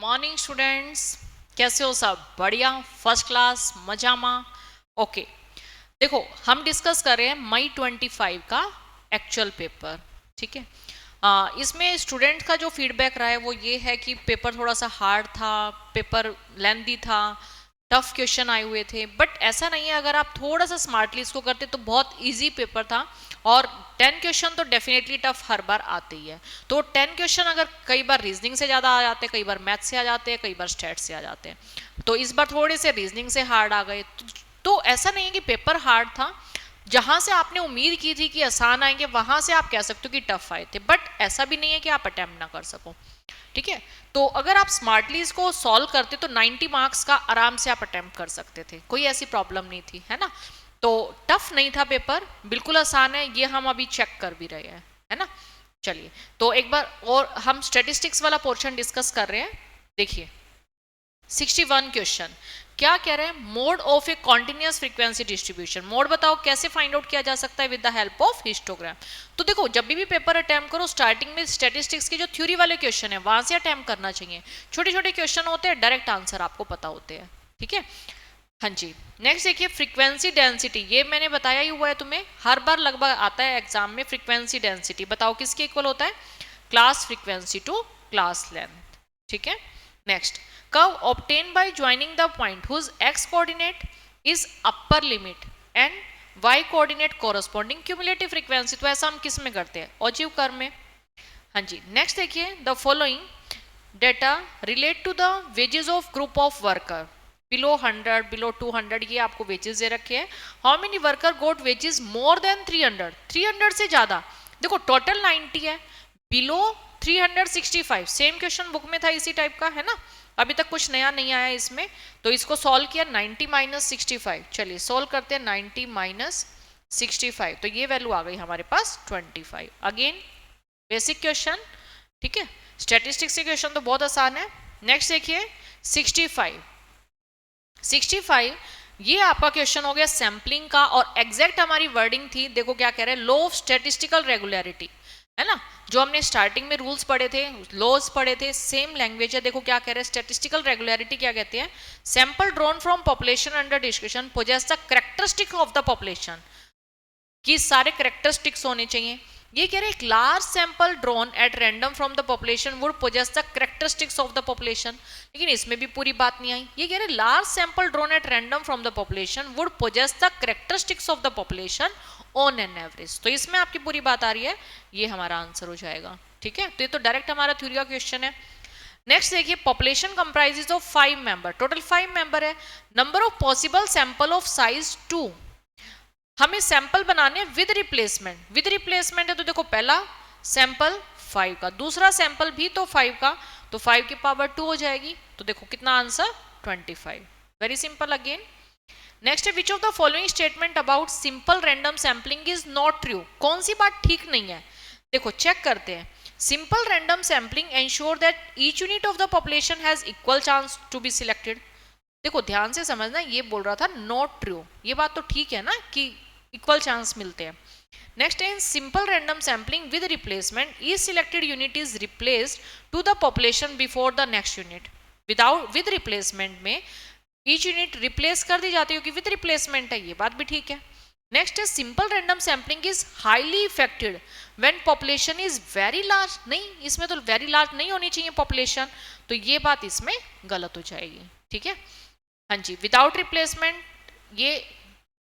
Morning students, कैसे हो सब? बढ़िया, फर्स्ट क्लास, मजामा। ओके, देखो हम डिस्कस कर रहे हैं मई 25 का एक्चुअल पेपर। ठीक है, इसमें स्टूडेंट का जो फीडबैक रहा है वो ये है कि पेपर थोड़ा सा हार्ड था, पेपर लेंथी था, टफ क्वेश्चन आए हुए थे। बट ऐसा नहीं है, अगर आप थोड़ा सा स्मार्टली इसको करते तो बहुत इजी पेपर था। और 10 क्वेश्चन तो डेफिनेटली टफ हर बार आते ही है। तो 10 क्वेश्चन अगर कई बार रीजनिंग से ज़्यादा आ जाते हैं, कई बार मैथ से आ जाते हैं, कई बार स्टैट से आ जाते हैं, तो इस बार थोड़े से रीजनिंग से हार्ड आ गए। तो ऐसा नहीं है कि पेपर हार्ड था। जहां से आपने उम्मीद की थी कि आसान आएंगे, वहां से आप कह सकते हो कि टफ आए थे। बट ऐसा भी नहीं है कि आप अटेम्प्ट ना कर सको। ठीक है, तो अगर आप स्मार्टली इसको सॉल्व करते तो 90 मार्क्स का आराम से आप अटेम्प्ट कर सकते थे, कोई ऐसी प्रॉब्लम नहीं थी, है ना। तो टफ नहीं था पेपर, बिल्कुल आसान है, ये हम अभी चेक कर भी रहे हैं, है ना। चलिए, तो एक बार और हम स्टैटिस्टिक्स वाला पोर्शन डिस्कस कर रहे हैं। देखिए 61 क्वेश्चन क्या कह रहे हैं, mode of A continuous frequency distribution. Mode बताओ कैसे फाइंड आउट किया जा सकता है with the help of histogram. तो देखो, जब भी पेपर अटेम्प्ट करो, स्टार्टिंग में स्टैटिस्टिक्स के जो थ्योरी वाले क्वेश्चन है वहां से अटेम्प्ट करना चाहिए। छोटे छोटे क्वेश्चन होते हैं, डायरेक्ट आंसर आपको पता होते हैं। ठीक है, हाँ जी। नेक्स्ट देखिए, फ्रीक्वेंसी डेंसिटी, ये मैंने बताया ही हुआ है तुम्हें, हर बार लगभग आता है एग्जाम में। फ्रीक्वेंसी डेंसिटी बताओ किसके इक्वल होता है, class frequency to class length. ठीक है, next, curve obtained by joining the point whose x coordinate is upper limit and y coordinate corresponding cumulative frequency। तो ऐसा हम किस में करते हैं, ऑजीव कर्व में। हाँ जी, नेक्स्ट देखिए, the following data relate to the wages of group of worker below 100 below 200, ये आपको वेजेस दे रखे हैं। How many worker got wages more than 300, 300 से ज्यादा। देखो टोटल 90 है, बिलो 365, सेम क्वेश्चन बुक में था इसी टाइप का, है ना। अभी तक कुछ नया नहीं आया इसमें, तो इसको सॉल्व किया 90 माइनस 65। चलिए सॉल्व करते हैं, 90 माइनस 65, तो ये वैल्यू आ गई हमारे पास 25। अगेन बेसिक क्वेश्चन, ठीक है, स्टैटिस्टिक्स के क्वेश्चन तो बहुत आसान है। नेक्स्ट देखिए 65, 65 ये आपका क्वेश्चन हो गया सैम्पलिंग का, और एग्जैक्ट हमारी वर्डिंग थी, देखो क्या कह रहे हैं, लॉ ऑफ स्टैटिस्टिकल रेगुलरिटी, है ना। जो हमने स्टार्टिंग में रूल्स पढ़े थे, लॉज पढ़े थे, सेम लैंग्वेज है। देखो क्या कह रहे हैं, स्टैटिस्टिकल रेगुलरिटी क्या कहते हैं, sample drawn from population under discussion possess the characteristic of the population, कि सारे कैरेक्टरिस्टिक्स होने चाहिए। ये कह रहे हैं, large sample drawn at random from the population would possess the characteristics of the population. लेकिन इसमें भी पूरी बात नहीं आई। ये कह रहे हैं, large sample drawn at random from the population would possess the characteristics of the population on an average. तो इसमें आपकी पूरी बात आ रही है, ये हमारा आंसर हो जाएगा। ठीक है, तो ये तो डायरेक्ट हमारा थ्योरी का क्वेश्चन है। नेक्स्ट देखिए, population comprises of 5 member, total 5 member है। Number of possible sample of size 2, हमें सैंपल बनाने हैं विद रिप्लेसमेंट। विद रिप्लेसमेंट है तो देखो, पहला सैंपल 5 का, दूसरा सैंपल भी तो 5 का, तो 5 की पावर 2 हो जाएगी। तो देखो कितना answer 25। Very simple. Again next है, which of the following statement about simple random sampling is not true. कौन सी बात ठीक नहीं है, देखो चेक करते हैं। Simple random sampling ensure that each unit of the population has equal chance to be selected. देखो ध्यान से समझना, ये बोल रहा था नॉट ट्रू, ये बात तो ठीक है ना कि इक्वल चांस मिलते हैं। नेक्स्ट है, simple random sampling with replacement is selected unit is replaced to the population before the next unit. Without with replacement में ईच यूनिट रिप्लेस कर दी जाती है, क्योंकि विद रिप्लेसमेंट है, ये बात भी ठीक है। नेक्स्ट है, simple random sampling is highly affected when population is very large. नहीं, इसमें तो वेरी लार्ज नहीं होनी चाहिए पॉपुलेशन, तो ये बात इसमें गलत हो जाएगी। ठीक है, हाँ जी, विदाउट रिप्लेसमेंट ये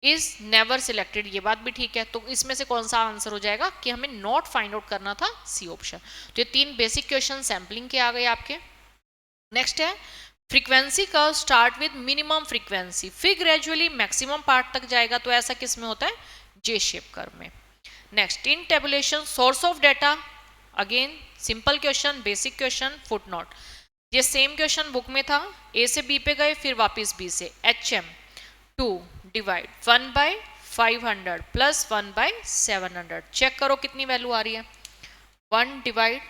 इज नेवर सिलेक्टेड, ये बात भी ठीक है। तो इसमें से कौन सा आंसर हो जाएगा कि हमें नॉट फाइंड आउट करना था, सी ऑप्शन। तो ये 3 बेसिक क्वेश्चन सैम्पलिंग के आ गए आपके। नेक्स्ट है, फ्रीक्वेंसी का स्टार्ट विद मिनिमम फ्रीक्वेंसी फिर ग्रेजुअली मैक्सिमम पार्ट तक जाएगा, तो ऐसा किस में होता है, जे शेप कर्व में। Next, in tabulation source of data, again simple question, basic question, footnote. ये सेम क्वेश्चन बुक में था, ए से बी पे गए, फिर वापस बी से, HM 2 डिवाइड 1/500 प्लस 1/700। चेक करो कितनी वैल्यू आ रही है, 1 divide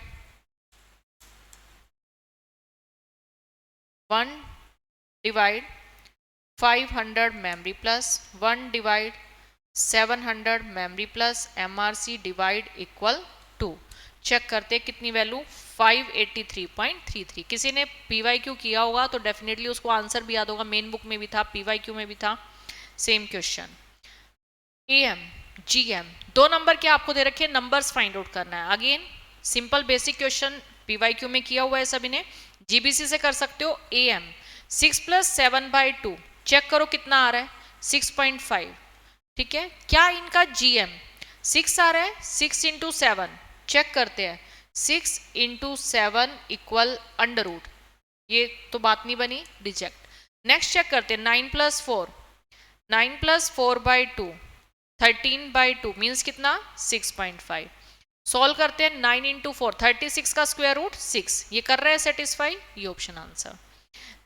500 memory plus 1 divide 700 memory plus MRC divide equal 2। Check करते कितनी वैल्यू, 583.33। किसी ने PYQ किया होगा तो डेफिनेटली उसको आंसर भी याद होगा, मेन बुक में भी था, PYQ में भी था, सेम क्वेश्चन। AM GM दो नंबर के आपको दे रखे, नंबर्स फाइंड आउट करना है। Again simple basic question PYQ में किया हुआ है सभी ने, GBC से कर सकते हो। AM 6 + 7/2 चेक करो कितना आ रहा है, 6.5। ठीक है, क्या इनका GM 6 आ रहा है, 6 × 7 चेक करते हैं, 6 × 7 = √, ये तो बात नहीं बनी, रिजेक्ट। नेक्स्ट चेक करते हैं, 9 + 4 9 + 4/2 13/2 मीन्स कितना, 6.5। सॉल्व करते हैं, 9 × 4 36 का स्क्वायर रूट 6, ये कर रहा है सेटिस्फाई, ये ऑप्शन आंसर।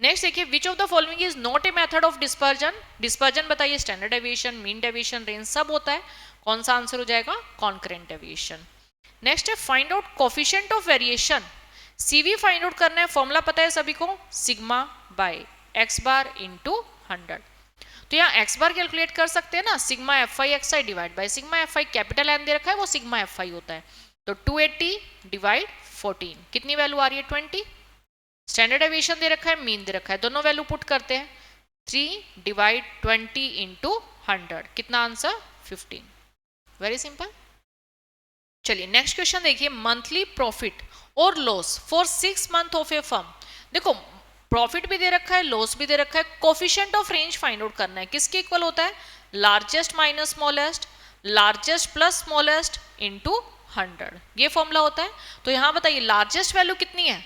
नेक्स्ट देखिए, which of the following is not a method of dispersion. Dispersion बताइए, standard deviation, mean deviation, range सब होता है, कौन सा आंसर हो जाएगा, कॉन्करेंट डेविएशन। नेक्स्ट है find out coefficient of variation. CV find out करना है, फॉर्मूला पता है सभी को, sigma by x bar into 100। तो यहाँ x बार कैलकुलेट कर सकते हैं ना, sigma FI XI divide by sigma FI, capital N दे रखा है वो सिग्मा FI होता है, तो 280 / 14 कितनी वैल्यू आ रही है, 20। स्टैंडर्ड डेविएशन दे रखा है, मीन दे रखा है, दोनों वैल्यू पुट करते हैं, 3 / 20 × 100 कितना आंसर, 15। Very simple. चलिए नेक्स्ट क्वेश्चन देखिए, मंथली प्रॉफिट और loss for 6 month of A firm. देखो प्रॉफिट भी दे रखा है, लॉस भी दे रखा है, coefficient of range find out करना है, किसके इक्वल होता है, largest minus smallest, largest plus smallest into 100, ये फॉर्मूला होता है। तो यहां बताइए लार्जेस्ट वैल्यू कितनी है,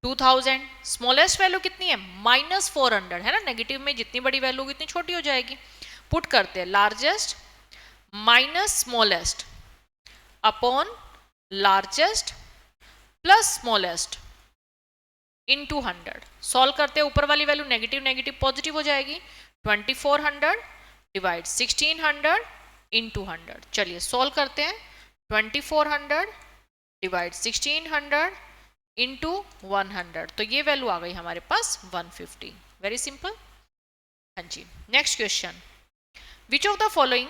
2000, स्मॉलेस्ट वैल्यू कितनी है, -400 है ना, नेगेटिव में जितनी बड़ी वैल्यू होगी इतनी छोटी हो जाएगी। पुट करते हैं, largest minus smallest upon largest plus smallest into 100। Solve करते हैं, ऊपर वाली वैल्यू नेगेटिव नेगेटिव पॉजिटिव हो जाएगी, 2400 डिवाइड 1600 इंटू 100। चलिए सॉल्व करते हैं, 2400 डिवाइड 1600 इंटू 100, तो ये वैल्यू आ गई हमारे पास 150। Very simple. हाँ जी, next question, which of the following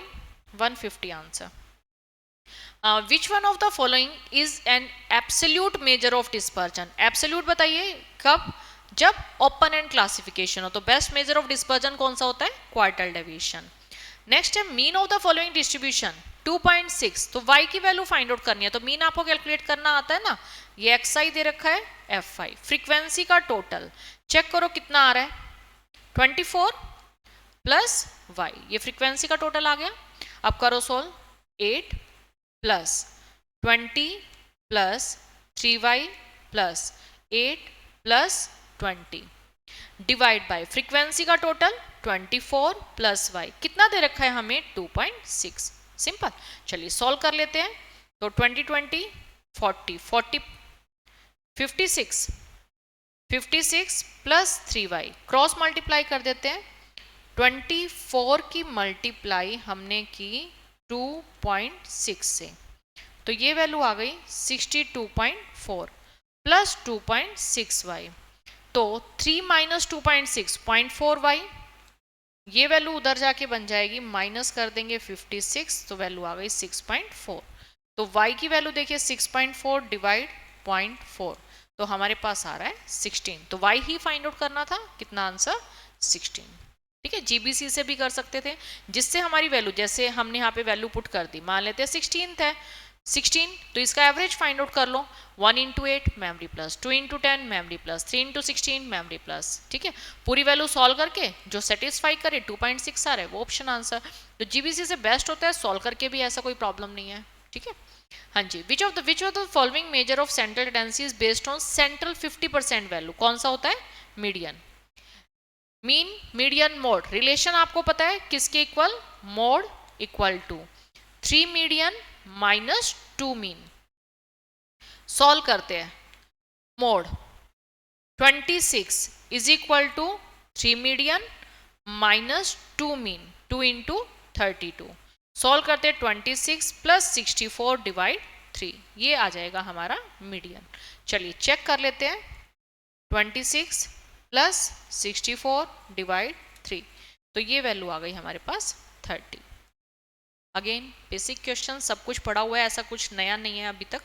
150 answer, which one of the following is an absolute measure of dispersion. Absolute बताइए कब, जब ओपन एंड क्लासिफिकेशन हो, तो बेस्ट मेजर ऑफ डिस्पर्जन कौन सा होता है, क्वार्टल डेविएशन। नेक्स्ट है mean of the following distribution 2.6, तो y की वैल्यू फाइंड आउट करनी है, तो मीन आपको कैलकुलेट करना आता है ना, ये xi दे रखा है, fi। फ्रीक्वेंसी का टोटल चेक करो कितना आ रहा है, 24 प्लस y, ये फ्रीक्वेंसी का टोटल आ गया। अब करो solve, 8 plus 20 plus 3y plus 8 plus 20 divide by frequency का टोटल 24 प्लस y, कितना दे रखा है हमें, 2.6। सिंपल। चलिए सॉल्व कर लेते हैं, तो 20 20 40 40 56 56 प्लस 3y, क्रॉस मल्टीप्लाई कर देते हैं, 24 की मल्टीप्लाई हमने की 2.6 से, तो ये वैल्यू आ गई 62.4 प्लस 2.6y, तो 3 माइनस 2.6 0.4y, ये वैल्यू उधर जाके बन जाएगी, माइनस कर देंगे 56, तो वैल्यू आ गई 6.4। तो y की वैल्यू देखिए 6.4 डिवाइड 0.4, तो हमारे पास आ रहा है 16, तो y ही फाइंड आउट करना था, कितना आंसर 16। ठीक है, GBC से भी कर सकते थे, जिससे हमारी वैल्यू, जैसे हमने यहाँ पे वैल्यू पुट कर दी, मान लेते हैं 16 है, 16, तो इसका एवरेज फाइंड आउट कर लो, 1 × 8 memory plus, 2 × 10 memory plus, 3 × 16 memory plus. ठीक है, पूरी वैल्यू सॉल्व करके जो सेटिस्फाई करे 2.6 आ रहा है वो ऑप्शन आंसर। तो GBC से बेस्ट होता है, सॉल्व करके भी ऐसा कोई प्रॉब्लम नहीं है। ठीक है, हाँ जी, which of the following measure of central tendency is based on central 50% value, कौन सा होता है, median. Mean median mode relation आपको पता है, किसके equal, mode equal to 3 median minus 2 mean. Solve करते हैं, mode 26 is equal to 3 median minus 2 mean, 2 × 32। Solve करते हैं, 26 प्लस 64 डिवाइड 3, ये आ जाएगा हमारा मीडियन। चलिए चेक कर लेते हैं, 26 प्लस 64 डिवाइड 3, तो ये वैल्यू आ गई हमारे पास 30। अगेन बेसिक क्वेश्चन, सब कुछ पढ़ा हुआ है, ऐसा कुछ नया नहीं है अभी तक।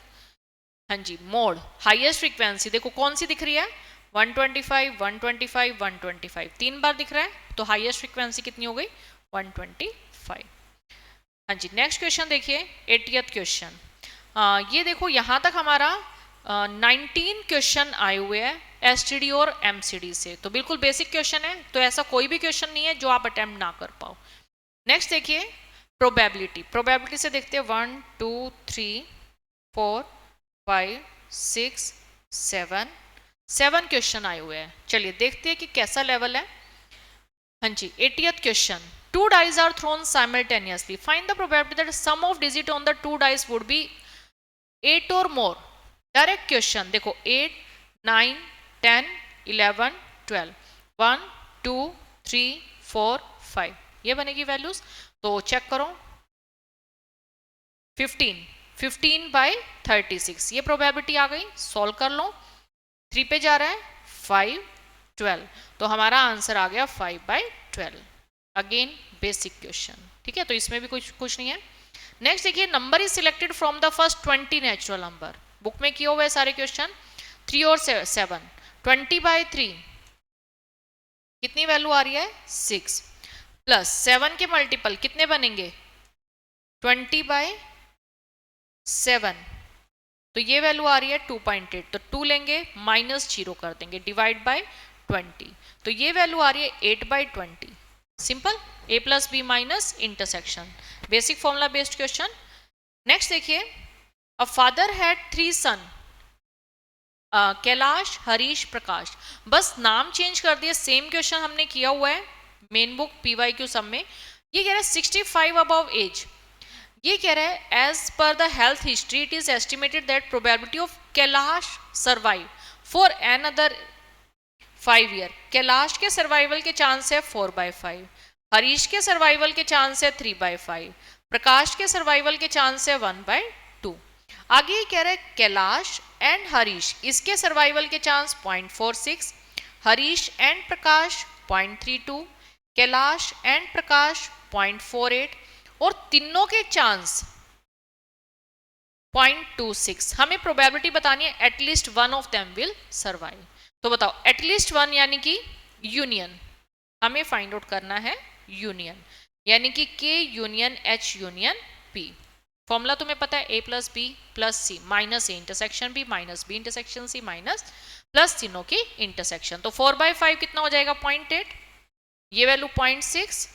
हाँ जी, मोड हाईएस्ट फ्रीक्वेंसी देखो कौन सी दिख रही है, 125 125 125 तीन बार दिख रहा है, तो हाईएस्ट फ्रीक्वेंसी कितनी हो गई, 125। हाँ जी, नेक्स्ट क्वेश्चन देखिए 80th क्वेश्चन। ये देखो यहाँ तक हमारा 19 क्वेश्चन आए हुए हैं एसटीडी और एमसीडी से, तो बिल्कुल बेसिक क्वेश्चन है, तो ऐसा कोई भी क्वेश्चन नहीं है जो आप अटेम्प्ट ना कर पाओ। नेक्स्ट देखिए प्रोबेबिलिटी, प्रोबेबिलिटी से देखते हैं 1 2 3 4 5 6 7 क्वेश्चन आए हुए हैं। चलिए देखते हैं कि कैसा लेवल है। हाँ जी, 80th question, 2 dice are thrown simultaneously. Find the probability that sum of digit on the 2 dice would be 8 or more. Direct question देखो 8 9 10 11 12 1 2 3 4 5 ये बनेगी वैल्यूज। तो चेक करो 15 बाई 36 ये प्रोबेबिलिटी आ गई, सॉल्व कर लो। 3 पे जा रहा है 5 12, तो हमारा आंसर आ गया 5/12। अगेन बेसिक क्वेश्चन, ठीक है, तो इसमें भी कुछ नहीं है। नेक्स्ट देखिए number is selected from the first 20 natural number, book में किए हुए हैं सारे क्वेश्चन। 3 और 7 20/3 कितनी वैल्यू आ रही है 6, प्लस 7 के मल्टीपल कितने बनेंगे 20/7, तो ये वैल्यू आ रही है 2.8, तो 2 लेंगे माइनस 0 कर देंगे डिवाइड बाय 20, तो ये वैल्यू आ रही है 8/20। Simple, a plus B minus intersection, basic formula based question. Next देखिए a father had 3 son, Kailash Harish Prakash, बस नाम चेंज कर दिया, सेम क्वेश्चन हमने किया हुआ है मेन बुक PYQ सब में। ये कह रहा है 65 अबव एज, ये कह रहा है एज पर the health history it is estimated that probability of Kailash survive for an other 5 year, Kailash के सर्वाइवल के चांस है 4/5, हरीश के सर्वाइवल के चांस है 3/5, प्रकाश के सर्वाइवल के चांस है 1/2। आगे ये कह रहा है कैलाश एंड हरीश, इसके सर्वाइवल के chance 0.46, Harish and Prakash 0.32, Kailash and Prakash 0.48 और तीनों के चांस 0.26। हमें प्रोबेबिलिटी बतानी है at least one of them will survive, तो बताओ एटलीस्ट वन यानी कि यूनियन, हमें फाइंड आउट करना है यूनियन, यानी कि K union H union P। Formula तुम्हें पता है A plus B plus C minus A intersection B minus B intersection C minus plus तीनों की इंटरसेक्शन, तो 4/5 कितना हो जाएगा 0.8, ये वैल्यू 0.6,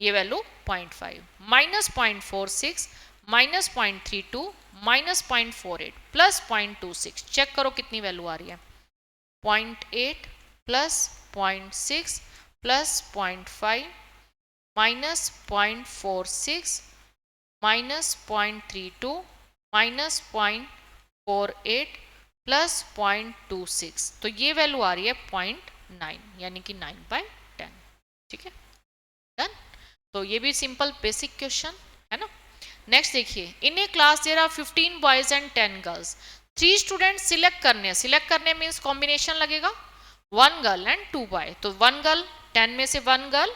ये value 0.5, minus 0.46 minus 0.32 minus 0.48 plus 0.26, check करो कितनी वैल्यू आ रही है 0.8 plus 0.6 plus 0.5 minus 0.46 minus 0.32 minus 0.48 plus 0.26, तो ये वैल्यू आ रही है 0.9 यानी कि 9/10, ठीक है डन। तो ये भी सिंपल बेसिक क्वेश्चन है ना। नेक्स्ट देखिए in a class there are 15 boys and 10 girls, 3 student select करने मीन्स कॉम्बिनेशन लगेगा 1 गर्ल एंड 2 बॉय, तो 1 गर्ल 10 में से 1 गर्ल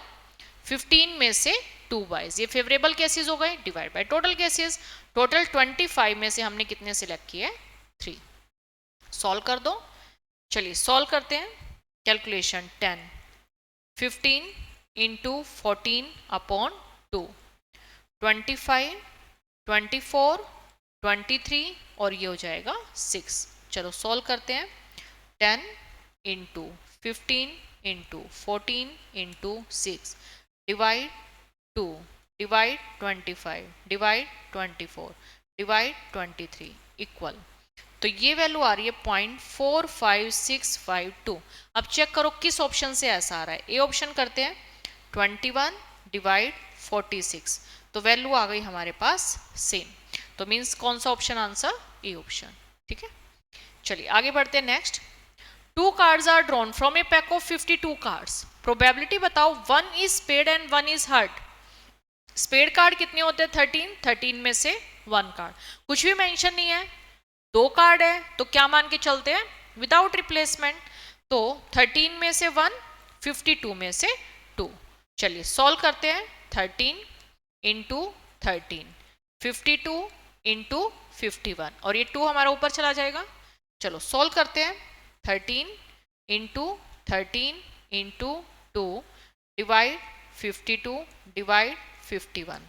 15 में से 2 बॉयज, ये फेवरेबल केसेस हो गए, divide by total cases, total 25 में से हमने कितने सिलेक्ट किए 3, सॉल्व कर दो। चलिए सॉल्व करते हैं, कैलकुलेशन 10 15 इंटू 14 अपॉन 2 25 24 23 और ये हो जाएगा 6। चलो सॉल्व करते हैं, 10 into 15 into 14 into 6 divide 2 divide 25 divide 24 divide 23 equal, तो ये वैल्यू आ रही है 0.45652। अब चेक करो किस ऑप्शन से ऐसा आ रहा है, ए ऑप्शन करते हैं 21 डिवाइड 46, तो वैल्यू आ गई हमारे पास सेम, तो मीन्स कौन सा ऑप्शन आंसर ए ऑप्शन, ठीक है। चलिए आगे बढ़ते हैं next. 2 cards are drawn from a pack of 52 cards, probability बताओ 1 is spade and 1 is heart. Spade card कितने होते हैं 13 में से 1 कार्ड, कुछ भी मेंशन नहीं है, 2 कार्ड है तो क्या मान के चलते हैं विदाउट रिप्लेसमेंट, तो 13 में से 1 52 में से 2। चलिए सॉल्व करते हैं, 13 इंटू 13 52 इंटू 51 और ये 2 हमारा ऊपर चला जाएगा। चलो सॉल्व करते हैं। 13 इंटू 13 इंटू 2 डिवाइड 52 डिवाइड 51,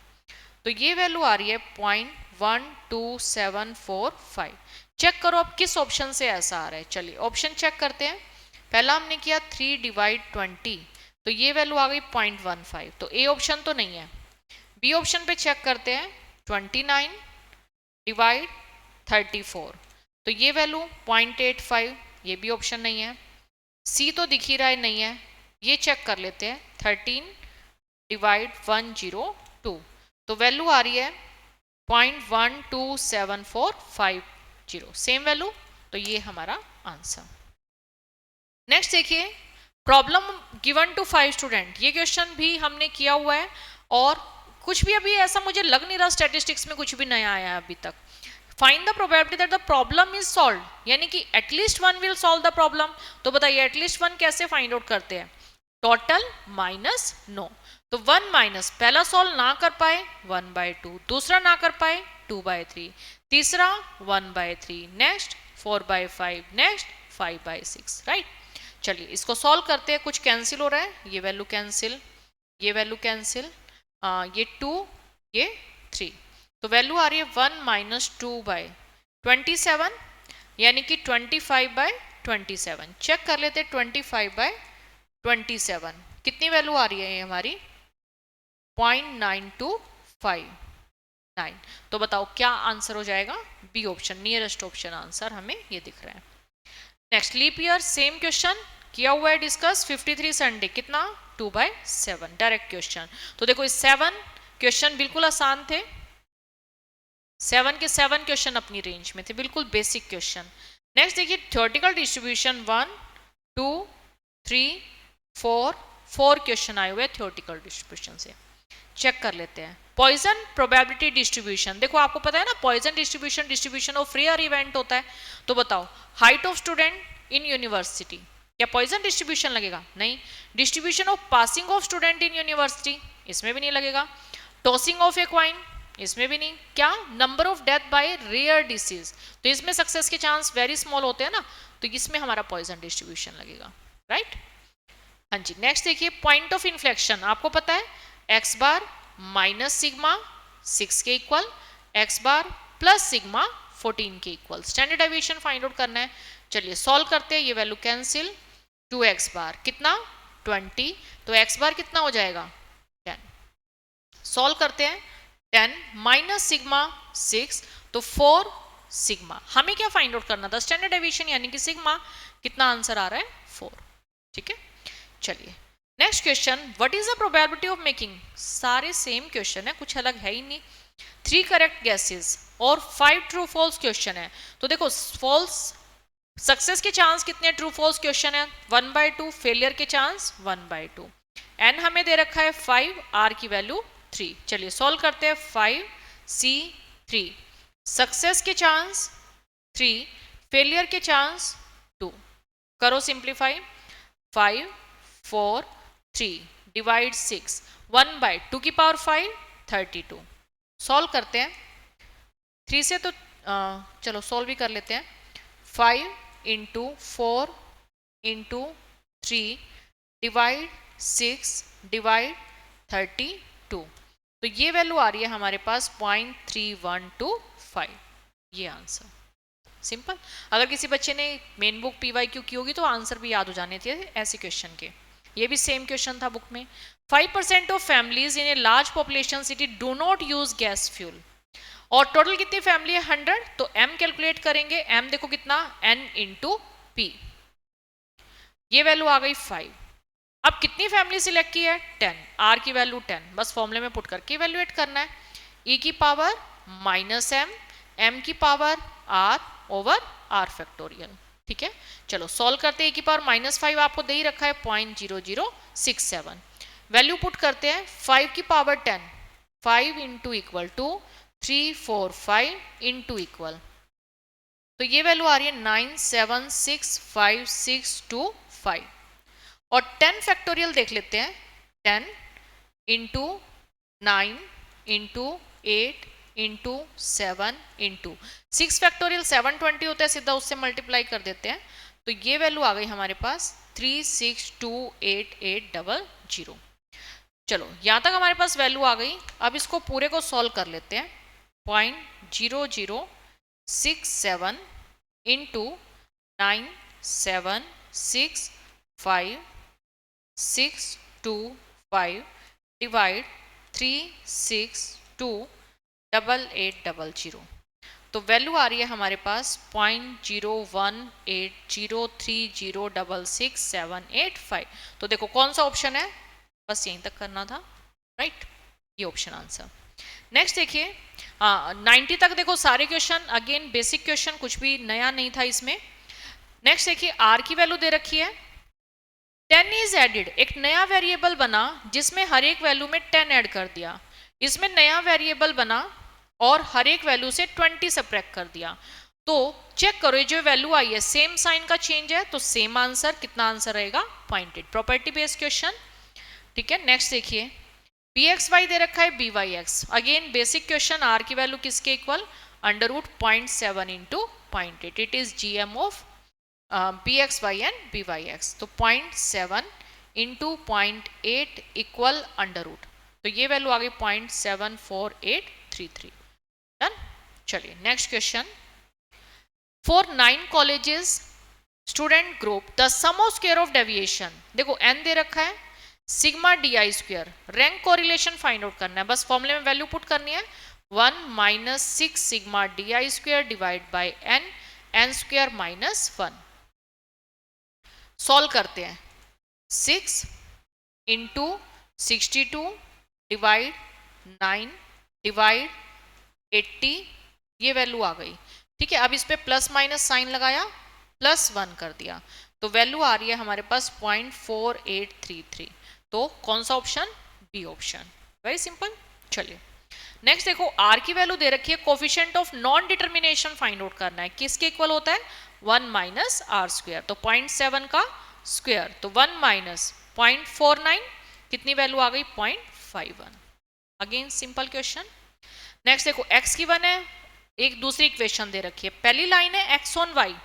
तो ये वैल्यू आ रही है 0.12745। चेक करो अब किस ऑप्शन से ऐसा आ रहा है। चलिए ऑप्शन चेक करते हैं। पहला हमने किया 3 डिवाइड 20, तो ये वैल्यू आ गई 0.15, तो ए ऑप्शन तो नहीं है। बी ऑप्शन पे चेक करते हैं 29 डिवाइड 34, तो ये वैल्यू 0.85, ये भी ऑप्शन नहीं है। सी तो दिख ही रहा है नहीं है, ये चेक कर लेते हैं 13 डिवाइड 102, तो वैल्यू आ रही है 0.12745, सेम वैल्यू, तो ये हमारा आंसर। नेक्स्ट देखिए, प्रॉब्लम गिवन टू 5 स्टूडेंट, ये क्वेश्चन भी हमने किया हुआ है और कुछ भी अभी ऐसा मुझे लग नहीं रहा स्टैटिस्टिक्स में कुछ भी नया आया है अभी तक। Find the probability that the problem is solve, यानी कि at least one will solve the problem. तो बताइए एटलीस्ट वन कैसे फाइंड आउट करते हैं? टोटल माइनस नो, तो 1 माइनस पहला सॉल्व ना कर पाए 1/2, दूसरा ना कर पाए 2/3, तीसरा 1/3, नेक्स्ट 4/5, नेक्स्ट 5/6, राइट। चलिए इसको सॉल्व करते हैं। कुछ कैंसिल हो रहा है, ये वैल्यू कैंसिल, ये वैल्यू कैंसिल, ये 2, ये 3, तो वैल्यू आ रही है 1 माइनस 2/27, यानी कि 25/27। चेक कर लेते हैं 25/27 कितनी वैल्यू आ रही है ये हमारी 0.9259। तो बताओ क्या आंसर हो जाएगा? B option, nearest option answer हमें ये दिख रहा है। Next leap year, same question किया हुआ है डिस्कस। 53 संडे कितना 2/7, डायरेक्ट क्वेश्चन। तो देखो इस 7 क्वेश्चन बिल्कुल आसान थे, 7 के 7 क्वेश्चन अपनी रेंज में थे, बिल्कुल बेसिक क्वेश्चन। नेक्स्ट देखिए थ्योरेटिकल डिस्ट्रीब्यूशन 1 2 3 4 क्वेश्चन आए हुए थ्योरेटिकल डिस्ट्रीब्यूशन से। चेक कर लेते हैं। पॉइजन प्रोबेबिलिटी डिस्ट्रीब्यूशन, देखो आपको पता है ना Poisson distribution distribution of rare event होता है। तो बताओ height of student in university, क्या पॉइजन डिस्ट्रीब्यूशन लगेगा? नहीं। Distribution of passing of student in university, इसमें भी नहीं लगेगा। टॉसिंग ऑफ ए कॉइन, इसमें भी नहीं। क्या number of death by rare disease, तो इसमें सक्सेस के चांस वेरी स्मॉल होते हैं ना, तो इसमें हमारा पॉइजन डिस्ट्रीब्यूशन लगेगा, राइट। हाँ जी। नेक्स्ट देखिए पॉइंट ऑफ इन्फ्लेक्शन, आपको पता है एक्स बार माइनस सिग्मा 6 के इक्वल, एक्स बार प्लस सिग्मा 14 के equal. Standard deviation find out करना है। चलिए सॉल्व करते हैं। ये वैल्यू कैंसिल, 2x बार कितना 20, तो x बार कितना हो जाएगा 10। सॉल्व करते हैं। 10 माइनस सिग्मा 6, तो 4 सिग्मा। हमें क्या फाइंड आउट करना था? स्टैंडर्ड डेविएशन यानी कि सिग्मा। कितना आंसर आ रहा है 4, ठीक है। चलिए next question, what is the probability of making, सारे सेम क्वेश्चन है, कुछ अलग है ही नहीं। 3 करेक्ट गैसेस और 5 ट्रू फॉल्स क्वेश्चन है। तो देखो फॉल्स सक्सेस के चांस कितने, ट्रू फॉल्स क्वेश्चन है 1/2, फेलियर के चांस 1/2। एन हमें दे रखा है 5, आर की वैल्यू 3। चलिए सॉल्व करते हैं। 5C3, सक्सेस के चांस 3, फेलियर के चांस 2। करो सिंप्लीफाई, 5 4 3 डिवाइड 6, 1/2 की पावर 5 32। सॉल्व करते हैं। 3 से तो चलो सॉल्व भी कर लेते हैं। 5 इंटू 4 इंटू 3 डिवाइड 6 डिवाइड 32, तो ये वैल्यू आ रही है हमारे पास 0.3125, ये आंसर। सिंपल। अगर किसी बच्चे ने मेन बुक PYQ की होगी तो आंसर भी याद हो जाने थे ऐसे क्वेश्चन के। ये भी सेम क्वेश्चन था बुक में। 5% of families in a large population city do not use gas fuel, और टोटल कितनी फैमिली है 100, तो m कैलकुलेट करेंगे। m देखो कितना n इंटू पी, ये वैल्यू आ गई 5। अब कितनी फैमिली सिलेक्ट की है 10, r की वैल्यू 10, बस फॉर्मूले में पुट करके इवेल्युएट करना है। e की पावर माइनस m, m की power r over r factorial, ठीक है। चलो सॉल्व करते हैं। e की पावर -5 आपको दे ही रखा है 0.0067, वैल्यू पुट करते हैं। 5 की power 10, 5 into equal to 345 into equal, तो ये वैल्यू आ रही है 9765625। और 10 फैक्टोरियल देख लेते हैं। 10 into 9 into 8 into 7 into 6 factorial 720 होता है, सीधा उससे मल्टीप्लाई कर देते हैं, तो ये वैल्यू आ गई हमारे पास 3628800। चलो यहाँ तक हमारे पास वैल्यू आ गई। अब इसको पूरे को सॉल्व कर लेते हैं। 0.0067 इंटू 9765 डिवाइड 3628800, तो वैल्यू आ रही है हमारे पास 0.018030666785। तो देखो कौन सा ऑप्शन है, बस यहीं तक करना था, राइट, ये ऑप्शन आंसर। नेक्स्ट देखिए 90 तक देखो सारे क्वेश्चन अगेन बेसिक क्वेश्चन, कुछ भी नया नहीं था इसमें। नेक्स्ट देखिए आर की वैल्यू दे रखी है, 10 इज एडेड, एक नया वेरिएबल बना जिसमें हर एक वैल्यू में 10 ऐड कर दिया। इसमें नया वेरिएबल बना और हर एक वैल्यू से 20 सब्ट्रैक्ट कर दिया। तो चेक करो ये जो वैल्यू आई है सेम साइन का चेंज है, तो सेम आंसर, कितना आंसर रहेगा, पॉइंटेड, प्रॉपर्टी बेस्ड क्वेश्चन। ठीक है, नेक्स्ट देखिए बी एक्स वाई दे रखा है b y x, again basic question, r की वैल्यू किसके equal, under root 0.7 into 0.8, it is GM of b x y and b y x, तो 0.7 into 0.8 equal under root, तो ये value आ गई 0.74833। Done. चलिए next question, for 9 colleges student group the sum of square of deviation, देखो n दे रखा है, sigma d i square, rank correlation find out करना है, बस फॉर्मूले में वैल्यू पुट करनी है, 1 minus 6 sigma d i square divide by n square minus 1। Solve करते हैं, 6 इंटू 62 डिवाइड 9 डिवाइड 80, ये वैल्यू आ गई। ठीक है, अब इस पे प्लस माइनस साइन लगाया, +1 कर दिया, तो वैल्यू आ रही है हमारे पास 0.4833। तो कौन सा option, b option, very simple. चलिए नेक्स्ट देखो आर की वैल्यू दे रखी है, coefficient of non determination find out करना है, किसके इक्वल होता है, 1 माइनस आर स्क्वायर, तो 0.7 का स्क्वायर, तो 1 माइनस 0.49, कितनी वैल्यू आ गई, 0.51। Again simple question. नेक्स्ट देखो एक्स की 1 है, एक दूसरी इक्वेशन दे रखी है, पहली लाइन है एक्स ऑन वाई,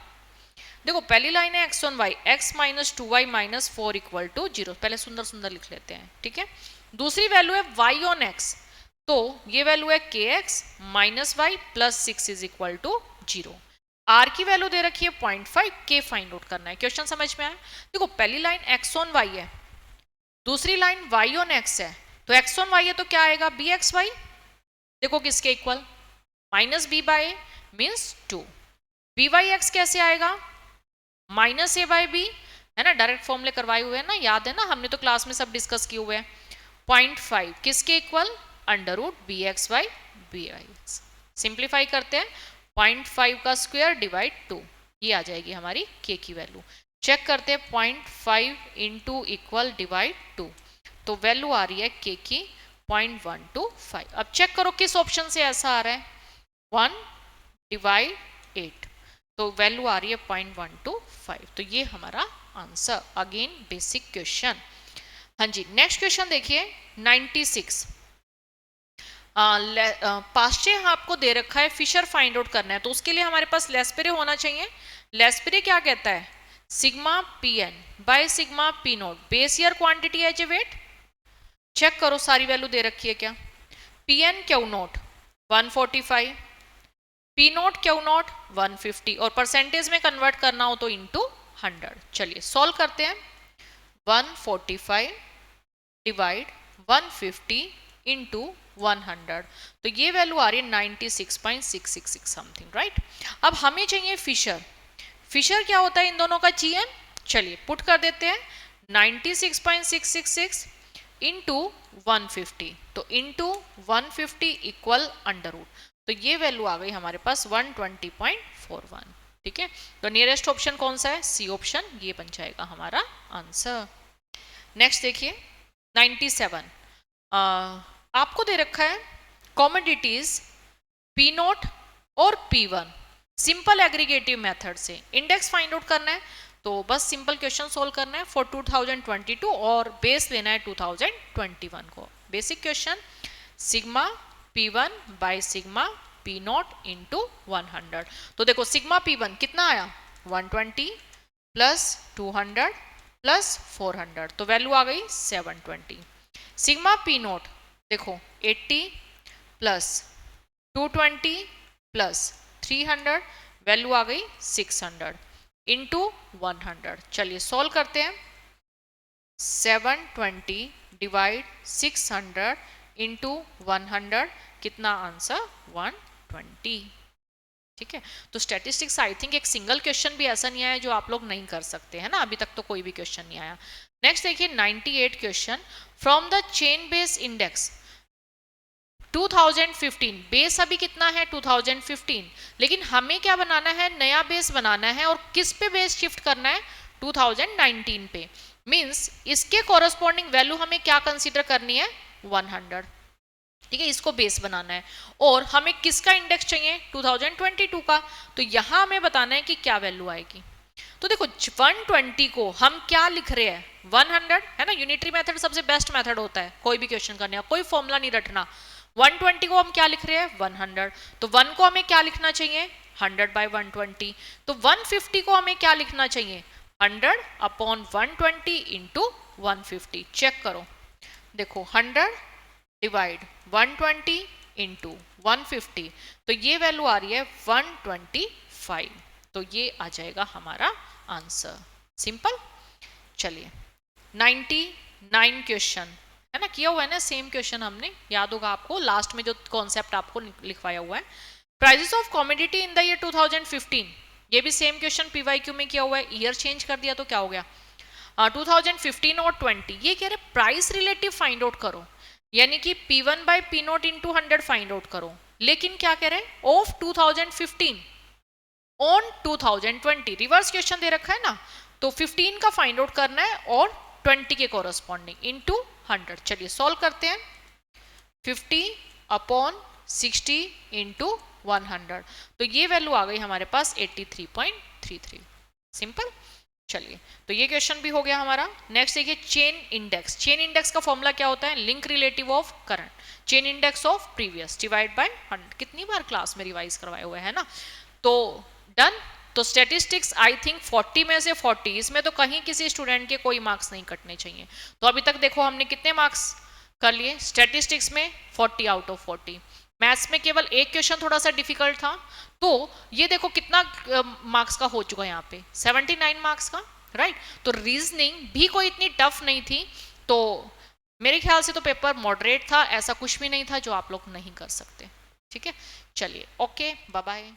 देखो पहली लाइन है x on y, x minus 2y minus 4 equal to 0, पहले सुंदर सुंदर लिख लेते हैं। ठीक है, दूसरी वैल्यू है y ऑन x, तो ये वैल्यू है kx minus y plus 6 is equal to 0। r की वैल्यू दे रखी है 0.5, k फाइंड आउट करना है। क्वेश्चन समझ में आया, देखो पहली लाइन x ऑन y है, दूसरी लाइन y ऑन x है, तो x ऑन y है तो क्या आएगा, bxy, देखो किसके equal, minus b bye means 2, by(x) कैसे आएगा, माइनस a बाई बी, है ना, डायरेक्ट फॉर्मूले करवाए हुए हैं ना, याद है ना, हमने तो क्लास में सब डिस्कस किए हुए हैं। 0.5 किसके equal, under root b x y b y x, simplify करते हैं, 0.5 का स्क्वायर डिवाइड 2, ये आ जाएगी हमारी k की वैल्यू। चेक करते हैं 0.5 इंटू इक्वल डिवाइड 2, तो वैल्यू आ रही है k की 0.125। अब चेक करो किस ऑप्शन से ऐसा आ रहा है, 1 डिवाइड 8, तो वैल्यू आ रही है 0.125, तो ये हमारा आंसर, अगेन बेसिक क्वेश्चन। हाँ जी नेक्स्ट क्वेश्चन देखिए 96, पास्चे आपको दे रखा है, फिशर फाइंड आउट करना है, तो उसके लिए हमारे पास लेस्पेरे होना चाहिए। लेस्पेरे क्या कहता है, sigma p n by sigma p naught, base year quantity as a weight. Check करो सारी वैल्यू दे रखी है क्या, p n q naught 145, p naught q naught 150, और परसेंटेज में कन्वर्ट करना हो तो इंटू 100। चलिए सॉल्व करते हैं, 145 डिवाइड 150 इंटू 100, तो ये वैल्यू आ रही है 96.666 समथिंग, राइट। अब हमें चाहिए फिशर, फिशर क्या होता है इन दोनों का जीएम, चलिए पुट कर देते हैं, 96.666 इंटू 150, तो इंटू 150 इक्वल अंडर रूट, तो ये वैल्यू आ गई हमारे पास 120.41। ठीक है, तो नियरेस्ट ऑप्शन कौन सा है, सी ऑप्शन, ये बन जाएगा हमारा आंसर। नेक्स्ट देखिए 97, आपको दे रखा है कॉमोडिटीज पी नोट और P1, सिंपल एग्रीगेटिव मेथड से इंडेक्स फाइंड आउट करना है, तो बस सिंपल क्वेश्चन सोल्व करना है फॉर 2022 और बेस लेना है 2021 को। Basic question, sigma P1 by sigma P0 into 100। तो देखो सिग्मा P1 कितना आया 120 प्लस 200 प्लस 400, तो वैल्यू आ गई 720। सिग्मा P0 देखो 80 प्लस 220 प्लस 300, वैल्यू आ गई 600 इंटू 100। चलिए सॉल्व करते हैं। 720 डिवाइड 600 इंटू 100, कितना आंसर 120। ठीक है, तो स्टैटिस्टिक्स आई थिंक एक सिंगल क्वेश्चन भी ऐसा नहीं आया जो आप लोग नहीं कर सकते है ना, अभी तक तो कोई भी क्वेश्चन नहीं आया। नेक्स्ट देखिए 98 question, from the chain base index 2015, base अभी कितना है 2015, लेकिन हमें क्या बनाना है, नया बेस बनाना है, और किस पे बेस शिफ्ट करना है 2019 पे। मींस इसके कॉरस्पॉन्डिंग वैल्यू हमें क्या कंसीडर करनी है 100। ठीक है, इसको बेस बनाना है, और हमें किसका इंडेक्स चाहिए 2022 का, तो यहां हमें बताना है कि क्या वैल्यू आएगी। तो देखो 120 को हम क्या लिख रहे हैं 100 है ना, यूनिटरी मेथड सबसे बेस्ट मेथड होता है कोई भी क्वेश्चन करने का, कोई फॉर्मूला नहीं रटना। 120 को हम क्या लिख रहे हैं 100, तो 1 को हमें क्या लिखना चाहिए 100 बाई 120। तो 150 को हमें क्या लिखना चाहिए 100 अपॉन 120 इंटू 150। चेक करो, देखो 100 डिवाइड 120 इंटू 150, तो ये वैल्यू आ रही है 125, तो ये आ जाएगा हमारा आंसर। सिंपल। चलिए 99 क्वेश्चन है ना, किया हुआ है ना सेम क्वेश्चन, हमने याद होगा आपको लास्ट में जो कॉन्सेप्ट आपको लिखवाया हुआ है। Prices of commodity in the year 2015, ये भी सेम क्वेश्चन पीवाईक्यू में किया हुआ है, ईयर चेंज कर दिया तो क्या हो गया 2015 और 20। ये कह रहे प्राइस रिलेटिव फाइंड आउट करो, यानी कि P1 by P0 into 100 find out करो, लेकिन क्या कह रहे हैं ऑफ 2015 ऑन 2020, रिवर्स क्वेश्चन दे रखा है ना, तो 15 का फाइंड आउट करना है और 20 के कॉरस्पॉन्डिंग इंटू 100। चलिए सॉल्व करते हैं। 50 अपॉन 60 इंटू 100, तो ये वैल्यू आ गई हमारे पास 83.33। सिंपल। चलिए तो ये क्वेश्चन भी हो गया हमारा। नेक्स्ट देखिए चेन इंडेक्स। चेन इंडेक्स का फॉर्मूला क्या होता है, link relative of current, chain index of previous divide by 100। कितनी बार क्लास में रिवाइज करवाए हुए है ना, तो डन। तो स्टैटिस्टिक्स आई थिंक 40 में से 40, इसमें तो कहीं किसी स्टूडेंट के कोई मार्क्स नहीं कटने चाहिए। तो अभी तक देखो हमने कितने मार्क्स कर लिए स्टैटिस्टिक्स में 40 आउट ऑफ 40। मैथ्स में केवल एक क्वेश्चन थोड़ा सा डिफिकल्ट था, तो ये देखो कितना मार्क्स का हो चुका है यहाँ पे 79 मार्क्स का, राइट। तो रीजनिंग भी कोई इतनी टफ नहीं थी, तो मेरे ख्याल से तो पेपर मॉडरेट था, ऐसा कुछ भी नहीं था जो आप लोग नहीं कर सकते। ठीक है, चलिए ओके बाय बाय।